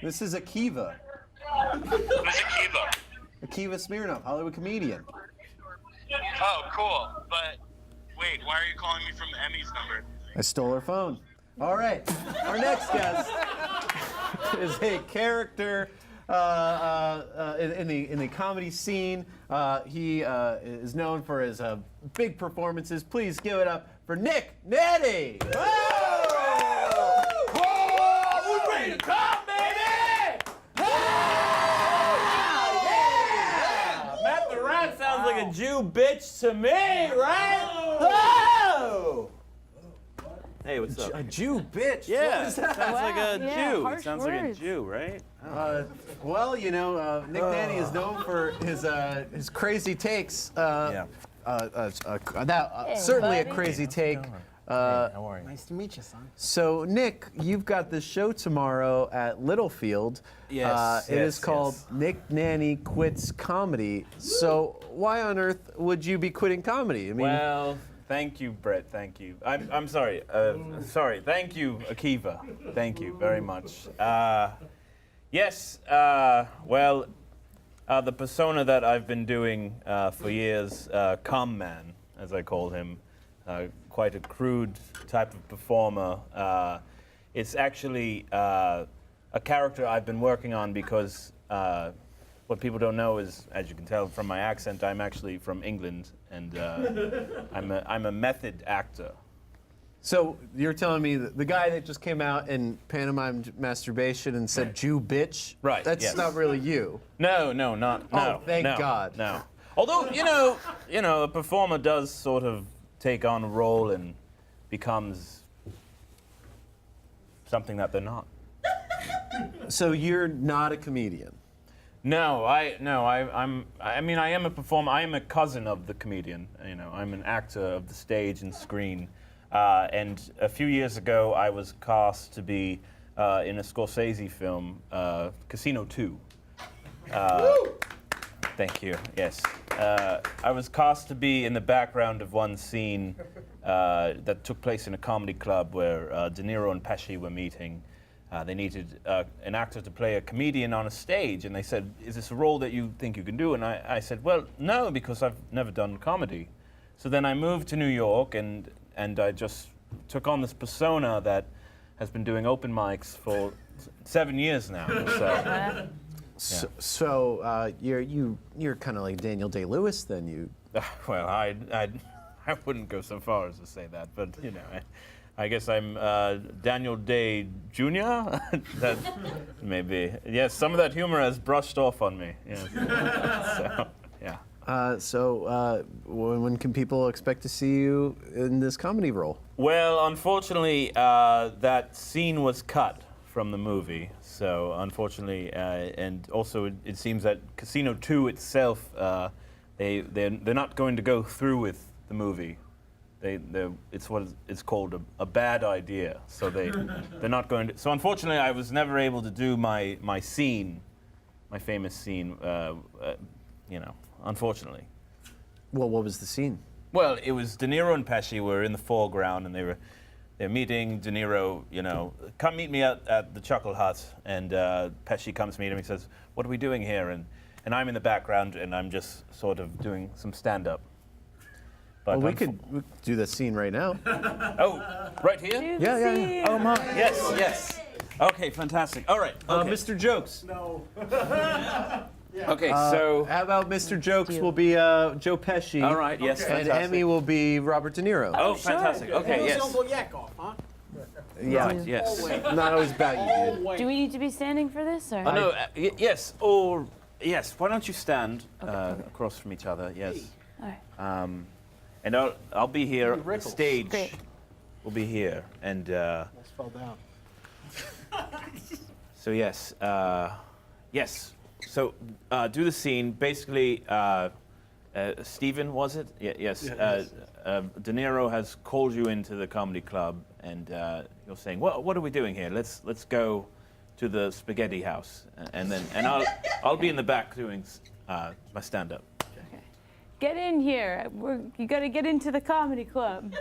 This is Akiva. Who's Akiva? Akiva Smirnoff, Hollywood comedian. Oh, cool. But wait, why are you calling me from Emmy's number? I stole her phone. All right, our next guest is a character in the comedy scene. He is known for his big performances. Please give it up for Nick Naney. We're ready to come, baby! Matt the Rat sounds like a Jew bitch to me, right? Oh! Hey, what's up? A Jew bitch. Yeah, What is that? sounds like a Jew. harsh It sounds like a words. Jew, right? Well, you know, Nick Naney is known for his crazy takes. Certainly a buddy. crazy take. How are you? Nice to meet you, son. So, Nick, you've got this show tomorrow at Littlefield. Yes, It is yes, called yes. Nick Naney Quits Comedy. So, why on earth would you be quitting comedy? I mean, Well, thank you, Brett. Thank you. I'm sorry. Sorry. Thank you, Akiva. Thank you very much. Yes. Well, the persona that I've been doing for years, Calm Man, as I call him, quite a crude type of performer. It's actually a character I've been working on because what people don't know is, as you can tell from my accent, I'm actually from England, and I'm a method actor. so you're telling me that the guy that just came out and pantomimed masturbation and said Jew bitch? Right, That's yes. not really you. No, no. Thank no, God. No. Although you know, a performer does sort of take on a role and becomes something that they're not. So you're not a comedian. No, I am a performer. I am a cousin of the comedian. You know, I'm an actor of the stage and screen. And a few years ago, I was cast to be in a Scorsese film, Casino 2. Thank you. Yes, I was cast to be in the background of one scene that took place in a comedy club where De Niro and Pesci were meeting. They needed an actor to play a comedian on a stage, and they said, "Is this a role that you think you can do?" And I said, "Well, no, because I've never done comedy." So then I moved to New York, and I just took on this persona that has been doing open mics for 7 years now. So, You're kind of like Daniel Day-Lewis then. You well, I wouldn't go so far as to say that, but you know, I guess I'm Daniel Day Jr. That maybe, yes. Some of that humor has brushed off on me. Yes. So, yeah. When can people expect to see you in this comedy role? Well, unfortunately, that scene was cut from the movie. So, unfortunately, and also it seems that Casino 2 itself, they're not going to go through with the movie. It's what it's called a bad idea. So they're not going to. So unfortunately, I was never able to do my scene, my famous scene. You know, unfortunately. Well, what was the scene? Well, it was De Niro and Pesci were in the foreground, and they're meeting. De Niro, you know, come meet me at the Chuckle Hut, and Pesci comes to meet him. He says, "What are we doing here?" And I'm in the background, and I'm just sort of doing some stand-up. But Well, we could do the scene right now. Oh, right here? Yeah. Oh my, yes. Okay, fantastic. All right. Okay. Mr. Jokes. No. Okay, so. How about Mr. Jokes will be Joe Pesci. All right. Yes. Okay. And Fantastic. Emmy will be Robert De Niro. Oh, sure. fantastic. Okay. Those Yes. Uncle Yakov, huh? Yeah. Right. Yes. Not always about you, dude. Wait. Do we need to be standing for this, or? Oh no. Yes. Or yes. Why don't you stand across from each other? Yes. All right. And I'll be here. The Rickles. stage Great. will be here, and Almost fell down. so yes. Yes. So do the scene. Basically, Stephen, was it? Yes. De Niro has called you into the comedy club, and you're saying, "What are we doing here? Let's go to the spaghetti house," and I'll be in the back doing my stand-up. Get in here. You got to get into the comedy club.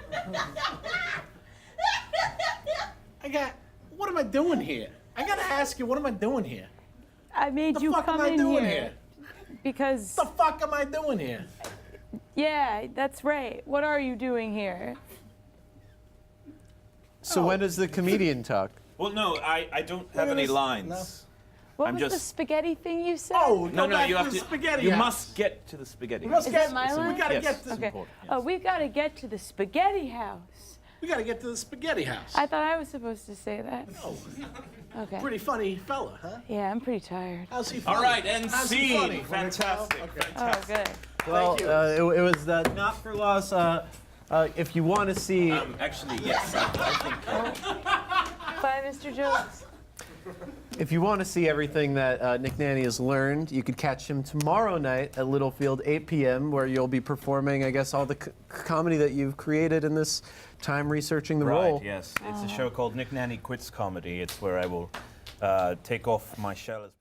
What am I doing here? I gotta ask you, what am I doing here? I made The you fuck come am I in doing here here? because, The fuck am I doing here? yeah, that's right. What are you doing here? So when does the comedian talk? Well, no, I don't have any lines. What I'm was the just- spaghetti thing you said? Oh, No, go no, back you to have the to. spaghetti You house. must get to the spaghetti. We must Is get. that my line? We gotta Yes. get to. Okay. important, yes. Oh, we've got to get to the spaghetti house. We gotta get to the spaghetti house. I thought I was supposed to say that. Oh, Okay. pretty funny fella, huh? Yeah, I'm pretty tired. How's he funny? All right, and How's he funny? scene. Fantastic. Okay. Oh, good. Well, you. it was not for loss. If you want to see, Actually, yes. I think. Bye, Mr. Jones. if you want to see everything that Nick Naney has learned, you could catch him tomorrow night at Littlefield, 8 p.m., where you'll be performing, I guess, all the comedy that you've created in this time researching the role. Right. Yes. It's a show called Nick Naney Quits Comedy. It's where I will take off my shell as.